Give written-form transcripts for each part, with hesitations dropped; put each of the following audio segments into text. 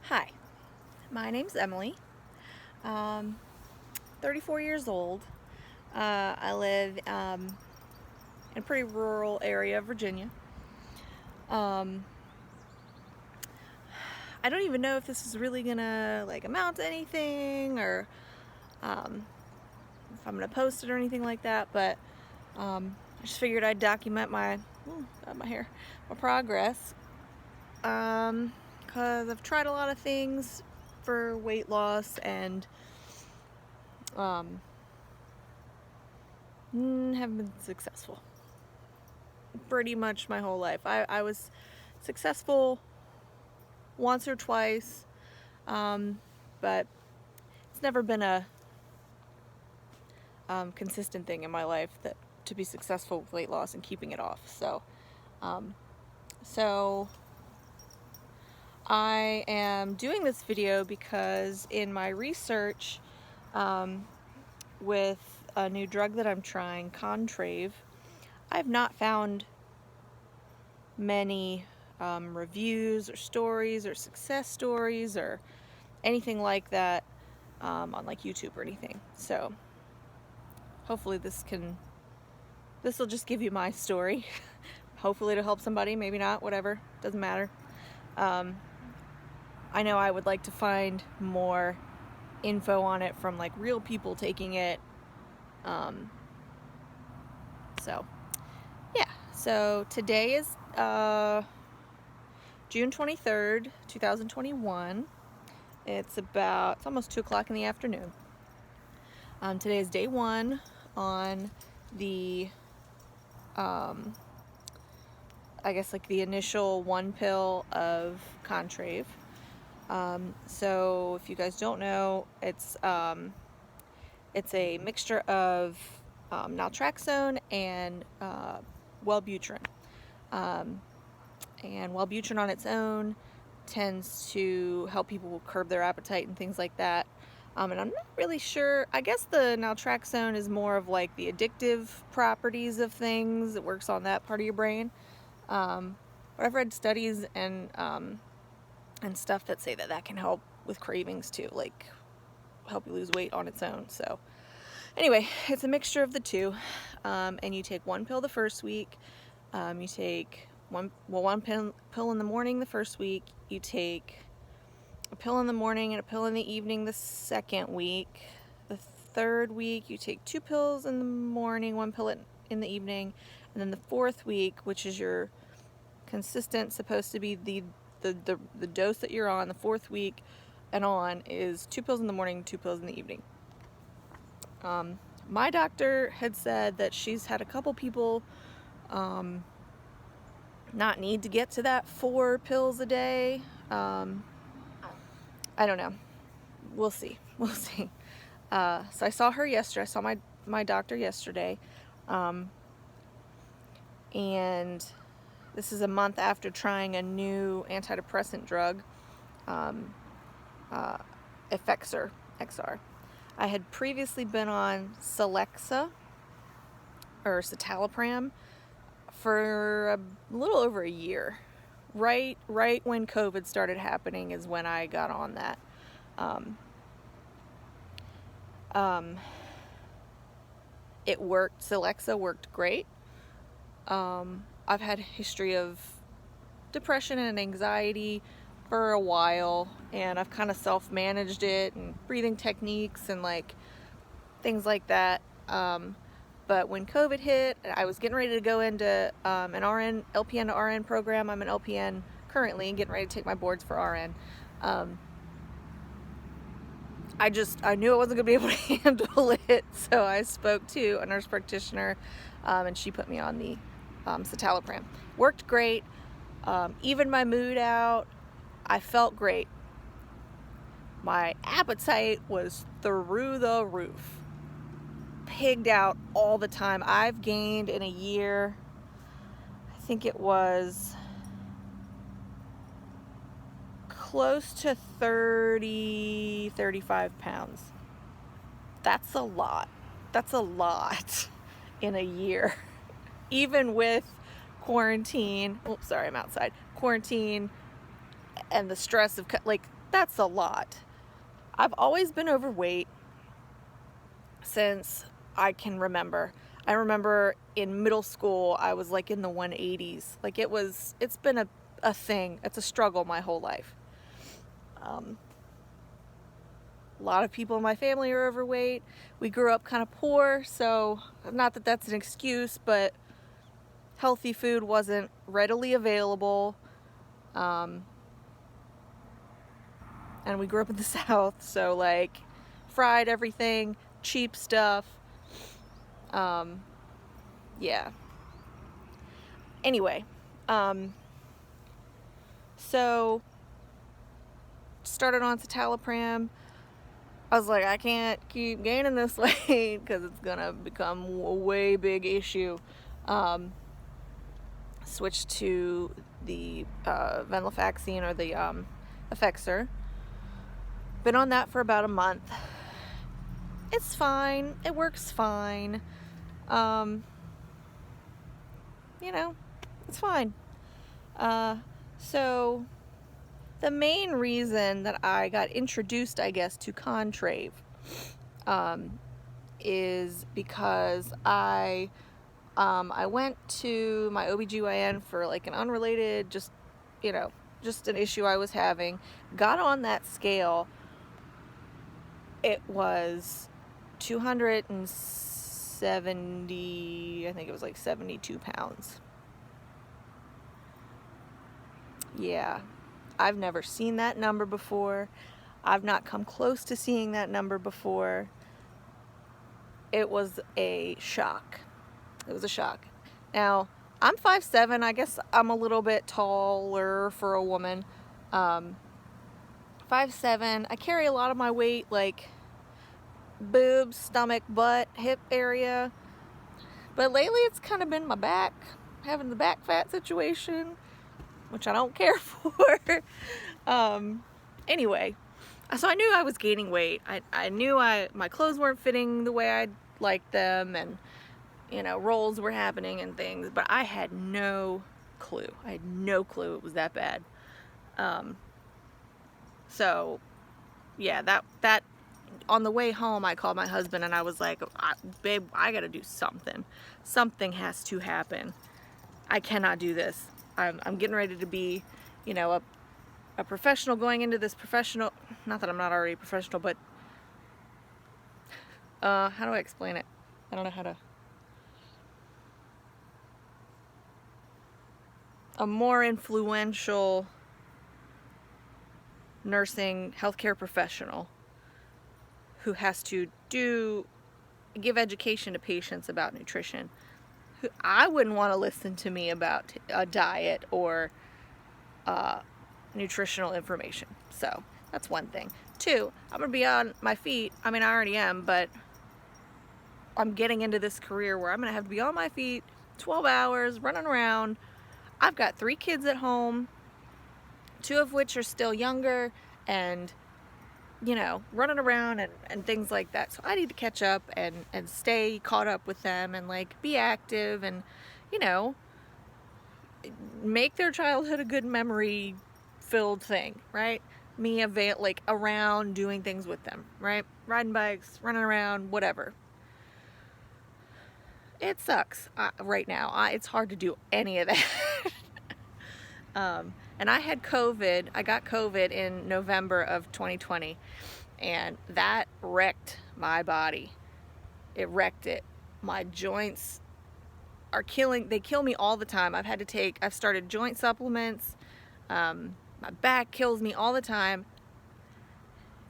Hi, my name's Emily. 34 years old. I live in a pretty rural area of Virginia. I don't even know if this is really gonna amount to anything, or if I'm gonna post it or anything like that. But I just figured I'd document my my progress. Because I've tried a lot of things for weight loss and haven't been successful. Pretty much my whole life. I was successful once or twice, but it's never been a consistent thing in my life that to be successful with weight loss and keeping it off. So I am doing this video because in my research with a new drug that I'm trying, Contrave, I've not found many reviews or stories or success stories or anything like that on YouTube or anything. So hopefully this will just give you my story. Hopefully it'll help somebody, maybe not, whatever, doesn't matter. I know I would like to find more info on it from real people taking it. So yeah, so today is June 23rd, 2021. It's almost 2 o'clock in the afternoon. Today is day 1 on the I guess the initial 1 pill of Contrave. So if you guys don't know, it's a mixture of naltrexone and Wellbutrin. And Wellbutrin on its own tends to help people curb their appetite and things like that. And I'm not really sure. I guess the naltrexone is more of the addictive properties of things. It works on that part of your brain. But I've read studies and stuff that say that can help with cravings too, help you lose weight on its own. So anyway, it's a mixture of the two, and you take 1 pill the first week. You take one pill in the morning the first week. You take a pill in the morning and a pill in the evening the second week. The third week you take 2 pills in the morning, 1 pill in the evening, and then the fourth week, which is your consistent, supposed to be the dose that you're on, the fourth week and on, is 2 pills in the morning, 2 pills in the evening. My doctor had said that she's had a couple people not need to get to that 4 pills a day. I don't know. We'll see. So I saw her yesterday. I saw my doctor yesterday. And this is a month after trying a new antidepressant drug, Effexor XR. I had previously been on Celexa or citalopram for a little over a year. Right when COVID started happening is when I got on that. It worked. Celexa worked great. I've had a history of depression and anxiety for a while, and I've kind of self-managed it and breathing techniques and things like that. But when COVID hit, I was getting ready to go into an LPN to RN program. I'm an LPN currently and getting ready to take my boards for RN. I knew I wasn't going to be able to handle it, so I spoke to a nurse practitioner, and she put me on the citalopram. Worked great. Evened my mood out. I felt great. My appetite was through the roof. Pigged out all the time. I've gained in a year, I think it was close to 35 pounds. That's a lot. That's a lot in a year. Even with quarantine. Oops, sorry, I'm outside. Quarantine and the stress of that's a lot. I've always been overweight since I can remember. I remember in middle school, I was like in the 180s. Like it's been a thing. It's a struggle my whole life. A lot of people in my family are overweight. We grew up kind of poor, so not that that's an excuse, but healthy food wasn't readily available. And we grew up in the South, so like fried everything, cheap stuff. Yeah. Anyway, so started on citalopram. I was like, I can't keep gaining this weight because it's gonna become a way big issue. Switched to the venlafaxine, or the Effexor. Been on that for about a month. It's fine. It works fine. You know, it's fine. So the main reason that I got introduced, I guess, to Contrave is because I went to my OBGYN for like an unrelated, just an issue I was having. Got on that scale. It was 270, I think it was like 72 pounds. Yeah, I've never seen that number before. I've not come close to seeing that number before. It was a shock. It was a shock. Now, I'm 5'7". I guess I'm a little bit taller for a woman. 5'7". I carry a lot of my weight, like boobs, stomach, butt, hip area. But lately it's kind of been my back, having the back fat situation, which I don't care for. Anyway, so I knew I was gaining weight. I knew my clothes weren't fitting the way I liked them, and rolls were happening and things, but I had no clue. I had no clue it was that bad. So yeah, that on the way home, I called my husband and I was like, babe, I gotta do something. Something has to happen. I cannot do this. I'm getting ready to be, a professional, going into this professional, not that I'm not already professional, but how do I explain it? I don't know how to. A more influential nursing healthcare professional who has to give education to patients about nutrition. I wouldn't want to listen to me about a diet or nutritional information. So that's one thing. Two, I'm going to be on my feet. I mean, I already am, but I'm getting into this career where I'm going to have to be on my feet 12 hours, running around. I've got 3 kids at home, 2 of which are still younger, and running around and things like that. So I need to catch up and stay caught up with them, and like be active, and make their childhood a good memory filled thing, right? Me around doing things with them, right? Riding bikes, running around, whatever. It sucks right now. It's hard to do any of that. And I had COVID. I got COVID in November of 2020, and that wrecked my body. It wrecked it. My joints they kill me all the time. I've started joint supplements. My back kills me all the time.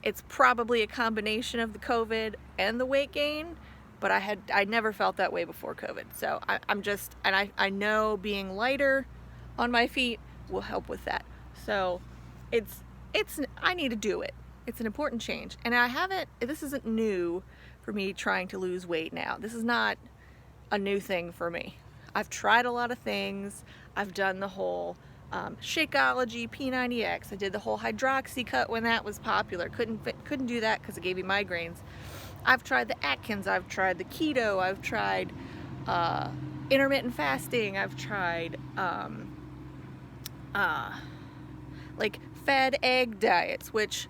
It's probably a combination of the COVID and the weight gain, but I never felt that way before COVID. So I know being lighter on my feet will help with that. So I need to do it. It's an important change. And this isn't new for me trying to lose weight now. This is not a new thing for me. I've tried a lot of things. I've done the whole Shakeology P90X. I did the whole hydroxy cut when that was popular. Couldn't do that because it gave me migraines. I've tried the Atkins. I've tried the keto. I've tried intermittent fasting. I've tried like fed egg diets, which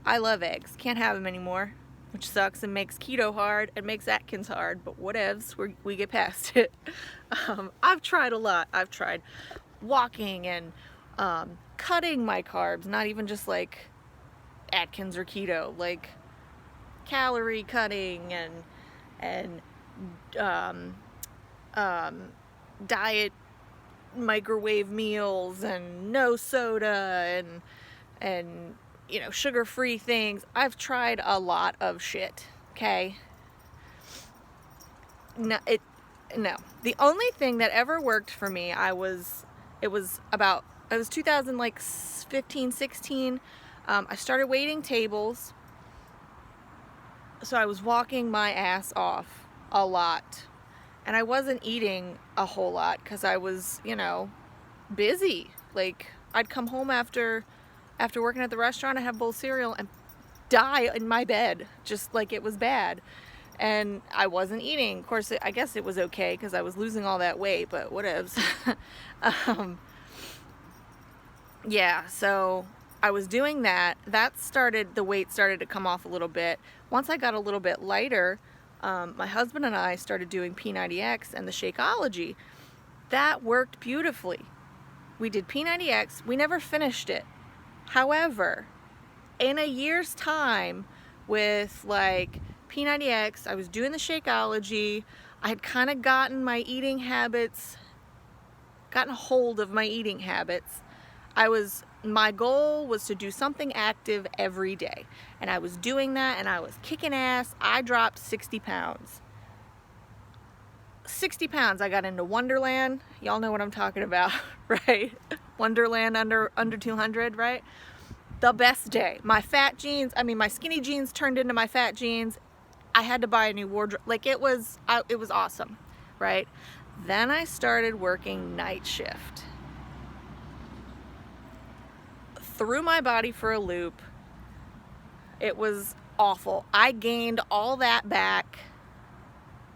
I love eggs. Can't have them anymore, which sucks and makes keto hard and makes Atkins hard, but whatevs, we get past it. I've tried a lot. I've tried walking and cutting my carbs, not even just like Atkins or keto, like calorie cutting and diet microwave meals and no soda and you know, sugar-free things. I've tried a lot of shit, okay? No, the only thing that ever worked for me, it was 2015, 16. I started waiting tables, so I was walking my ass off a lot, and I wasn't eating a whole lot because I was, you know, busy. Like, I'd come home after working at the restaurant, I'd have a bowl of cereal and die in my bed, just like it was bad. And I wasn't eating. Of course, I guess it was okay because I was losing all that weight, but whatevs. Yeah, so I was doing that. The weight started to come off a little bit. Once I got a little bit lighter, my husband and I started doing P90X and the Shakeology. That worked beautifully. We did P90X. We never finished it. However, in a year's time with like P90X, I was doing the Shakeology. I had kind of gotten a hold of my eating habits. My goal was to do something active every day. And I was doing that and I was kicking ass. I dropped 60 pounds. 60 pounds. I got into Wonderland. Y'all know what I'm talking about, right? Wonderland under 200, right? The best day. My skinny jeans turned into my fat jeans. I had to buy a new wardrobe. Like, it was awesome, right? Then I started working night shift. Threw my body for a loop. It was awful. I gained all that back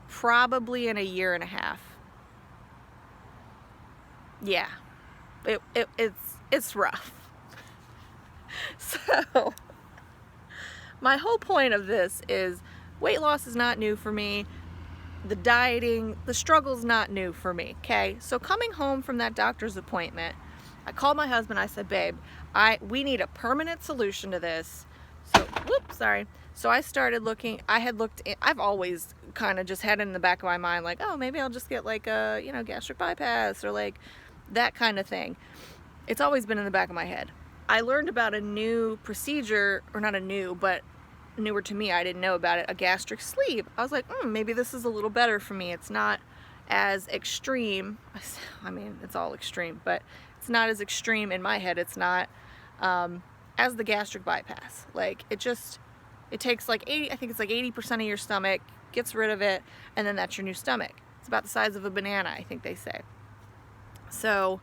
probably in a year and a half. Yeah, it's rough. So my whole point of this is weight loss is not new for me. The dieting, the struggle's not new for me, okay? So coming home from that doctor's appointment, I called my husband. I said, babe, we need a permanent solution to this. So I started looking. I've always kind of just had it in the back of my mind, like, oh, maybe I'll just get like a, you know, gastric bypass or like that kind of thing. It's always been in the back of my head. I learned about a new procedure, or not a new, but newer to me. I didn't know about it, a gastric sleeve. I was like, maybe this is a little better for me. It's not as extreme. I mean, it's all extreme, but it's not as extreme in my head. It's not as the gastric bypass. Like, it takes like 80% of your stomach, gets rid of it, and then that's your new stomach. It's about the size of a banana, I think they say. So,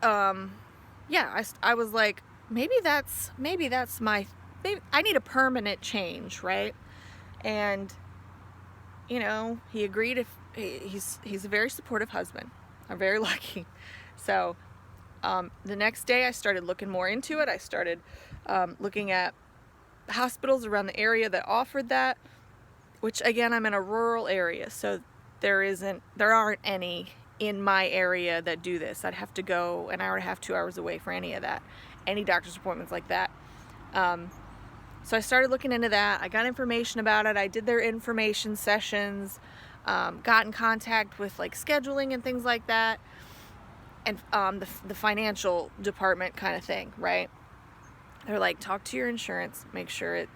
yeah, I was like, maybe I need a permanent change, right? And, you know, he agreed. He's a very supportive husband. I'm very lucky. So, the next day I started looking more into it. I started looking at hospitals around the area that offered that, which again, I'm in a rural area, so there aren't any in my area that do this. I'd have to go an hour and a half, 2 hours away for any of that, any doctor's appointments like that. So I started looking into that. I got information about it. I did their information sessions, got in contact with like scheduling and things like that, and the financial department kind of thing, right? They're like, talk to your insurance, make sure it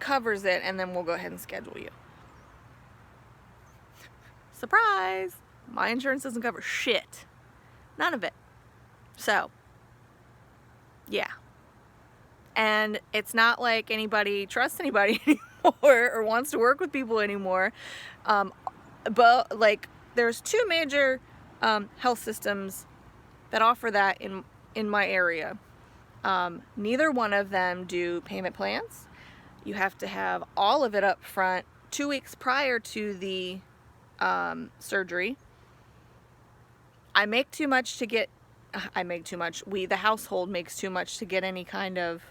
covers it, and then we'll go ahead and schedule you. Surprise! My insurance doesn't cover shit. None of it. So, yeah. And it's not like anybody trusts anybody anymore or wants to work with people anymore. But like, there's two major health systems that offer that in my area. Neither one of them do payment plans. You have to have all of it up front 2 weeks prior to the surgery. I make too much to get I make too much. The household makes too much to get any kind of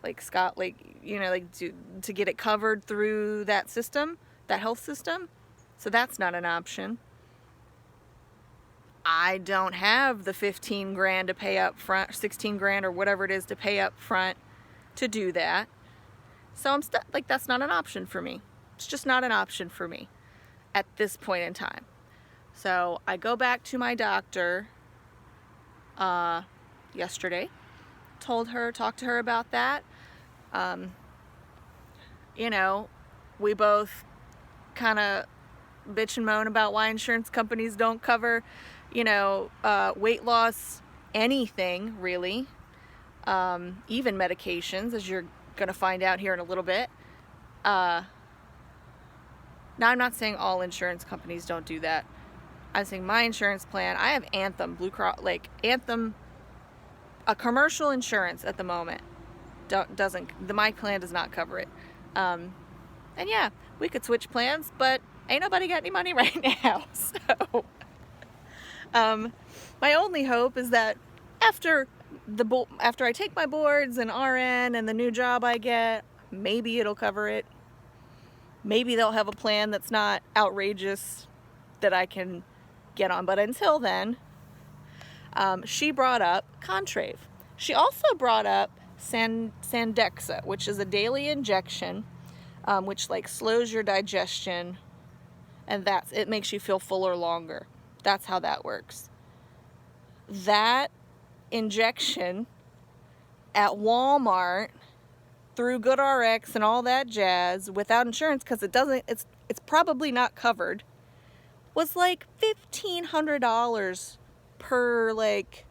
like to get it covered through that system, that health system. So that's not an option. I don't have the 15 grand to pay up front, 16 grand or whatever it is to pay up front to do that. So I'm stuck. Like, that's not an option for me. It's just not an option for me at this point in time. So I go back to my doctor yesterday, talked to her about that. You know, we both kind of bitch and moan about why insurance companies don't cover, you know, weight loss, anything really, even medications, as you're going to find out here in a little bit. Now, I'm not saying all insurance companies don't do that. I'm saying my insurance plan, I have Anthem, Blue Cross, like Anthem, a commercial insurance at the moment. My plan does not cover it. And yeah, we could switch plans, but ain't nobody got any money right now. So, my only hope is that after I take my boards and RN and the new job I get, maybe it'll cover it. Maybe they'll have a plan that's not outrageous that I can get on. But until then, she brought up Contrave. She also brought up Sandexa, which is a daily injection, which like slows your digestion, and it makes you feel fuller longer. That's how that works. That injection at Walmart through GoodRx and all that jazz without insurance, because it's probably not covered, was like $1,500 per, like,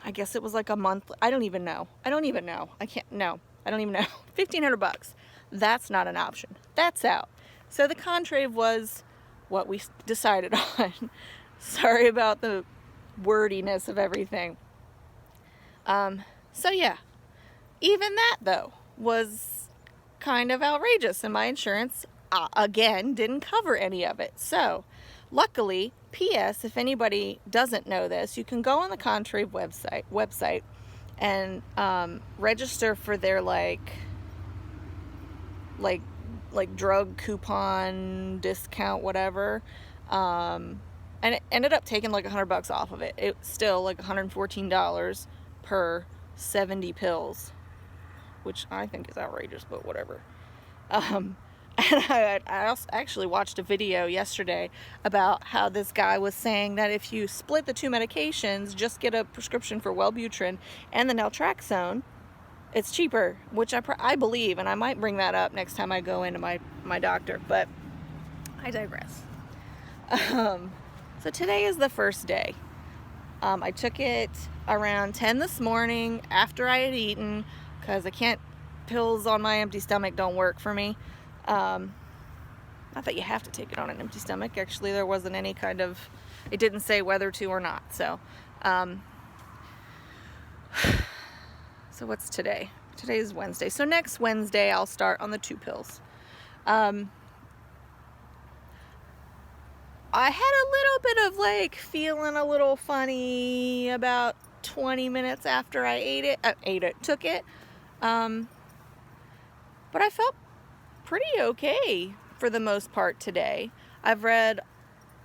I guess it was like a month. I don't even know. I don't even know. $1,500. That's not an option. That's out. So the Contrave was what we decided on. Sorry about the wordiness of everything. So yeah, even that though was kind of outrageous, and my insurance again didn't cover any of it. So luckily, P.S. if anybody doesn't know this, you can go on the Contrave website and register for their like drug coupon discount, whatever. And it ended up taking like $100 off of it. It's still like $114 per 70 pills, which I think is outrageous, but whatever. And I also actually watched a video yesterday about how this guy was saying that if you split the two medications, just get a prescription for Wellbutrin and the naltrexone, it's cheaper, which I believe, and I might bring that up next time I go into my doctor, but I digress. So today is the first day. I took it around 10 this morning after I had eaten, because pills on my empty stomach don't work for me. Not that you have to take it on an empty stomach. Actually, there wasn't any kind of, it didn't say whether to or not. So, so what's today? Today is Wednesday. So next Wednesday, I'll start on the 2 pills. I had a little bit of like feeling a little funny about 20 minutes after I took it. But I felt pretty okay for the most part today. I've read,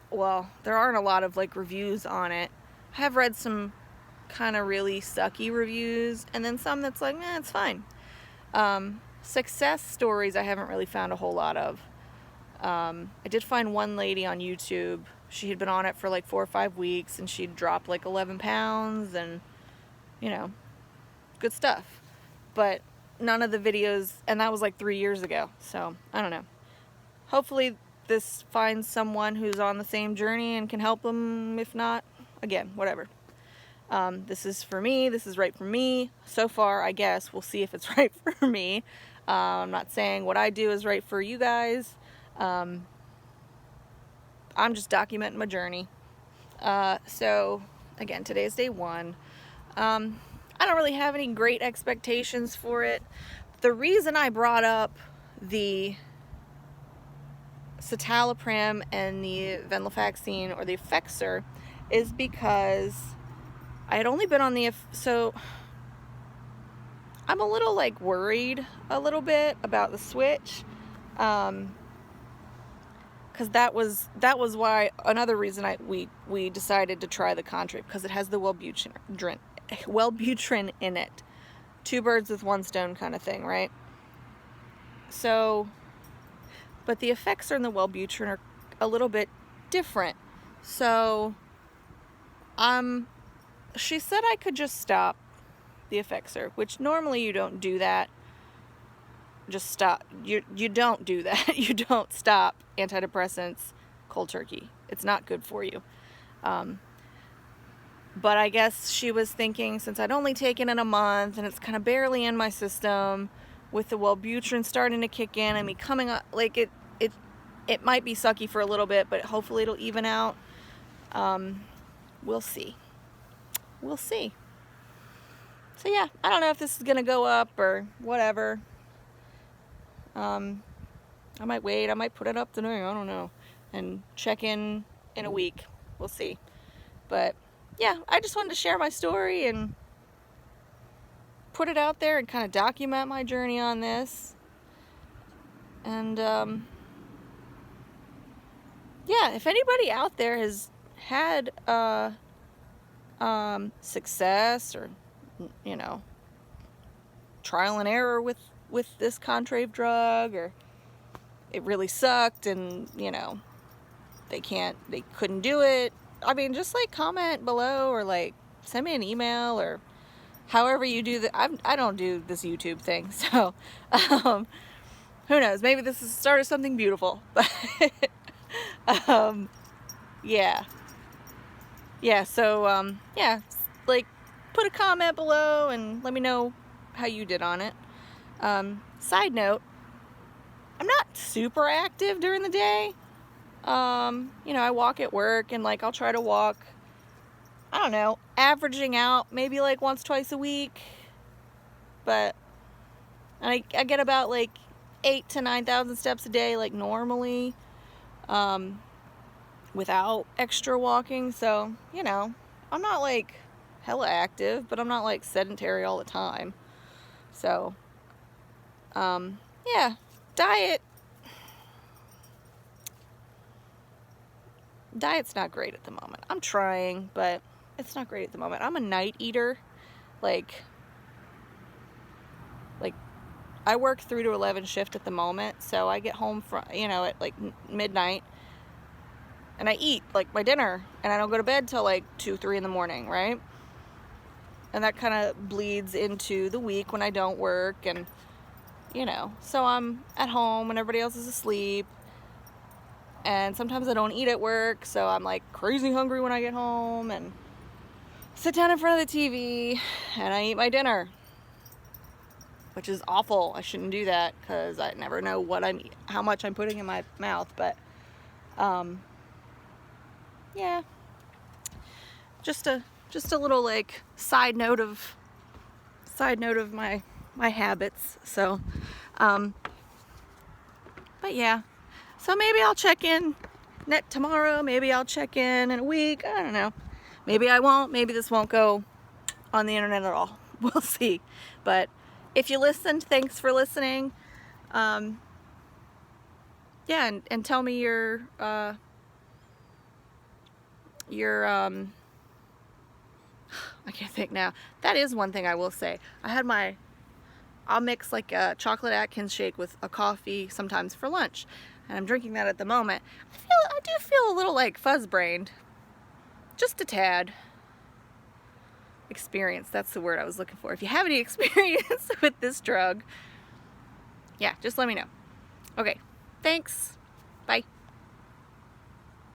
well, there aren't a lot of like reviews on it. I have read some kind of really sucky reviews, and then some that's like, it's fine. Success stories I haven't really found a whole lot of. I did find one lady on YouTube. She had been on it for like 4 or 5 weeks, and she'd dropped like 11 pounds, and you know, good stuff. But none of the videos, and that was like 3 years ago, so I don't know. Hopefully this finds someone who's on the same journey and can help them. If not, again, whatever. This is for me. This is right for me. So far, I guess. We'll see if it's right for me. I'm not saying what I do is right for you guys. I'm just documenting my journey. So, again, today is day 1. I don't really have any great expectations for it. The reason I brought up the citalopram and the venlafaxine or the Effexor is because I had only been on the, so I'm a little like worried a little bit about the switch, because that was why, another reason we decided to try the Contrave, because it has the Wellbutrin in it. Two birds with one stone kind of thing, right? So, but the effects on the Wellbutrin are a little bit different. So, she said I could just stop the Effexor, which normally you don't do that. Just stop. You don't do that. You don't stop antidepressants cold turkey. It's not good for you. But I guess she was thinking, since I'd only taken it a month and it's kind of barely in my system, with the Wellbutrin starting to kick in and me coming up, like it might be sucky for a little bit, but hopefully it'll even out. We'll see. We'll see. So yeah, I don't know if this is gonna go up or whatever. I might wait. I might put it up today. I don't know, and check in a week. We'll see. But yeah, I just wanted to share my story and put it out there and kind of document my journey on this. And yeah, if anybody out there has had success, or trial and error with this Contrave drug, or it really sucked and they couldn't do it, I mean, just like comment below, or like send me an email, or however you do that. I don't do this YouTube thing, so who knows, maybe this is the start of something beautiful. But yeah, so yeah, like put a comment below and let me know how you did on it. Side note, I'm not super active during the day. I walk at work, and like I'll try to walk, I don't know, averaging out maybe like once, twice a week. But I get about like 8,000 to 9,000 steps a day, like normally, without extra walking. So, I'm not like hella active, but I'm not like sedentary all the time. So, yeah, diet's not great at the moment. I'm trying, but it's not great at the moment. I'm a night eater. Like I work 3 to 11 shift at the moment, so I get home from, at like midnight, and I eat like my dinner, and I don't go to bed till like 2, 3 in the morning, right? And that kind of bleeds into the week when I don't work, and so I'm at home when everybody else is asleep. And sometimes I don't eat at work, so I'm like crazy hungry when I get home, and sit down in front of the TV and I eat my dinner, which is awful. I shouldn't do that, because I never know how much I'm putting in my mouth. But yeah, just a little like side note of my habits. So but yeah, so maybe I'll check in tomorrow, maybe I'll check in a week, I don't know. Maybe I won't, maybe this won't go on the internet at all. We'll see. But if you listened, thanks for listening. Yeah, and tell me your I can't think now. That is one thing I will say. I'll mix like a chocolate Atkins shake with a coffee sometimes for lunch, and I'm drinking that at the moment. I do feel a little like fuzz-brained, just a tad. Experience, that's the word I was looking for. If you have any experience with this drug, yeah, just let me know. Okay, thanks. Bye.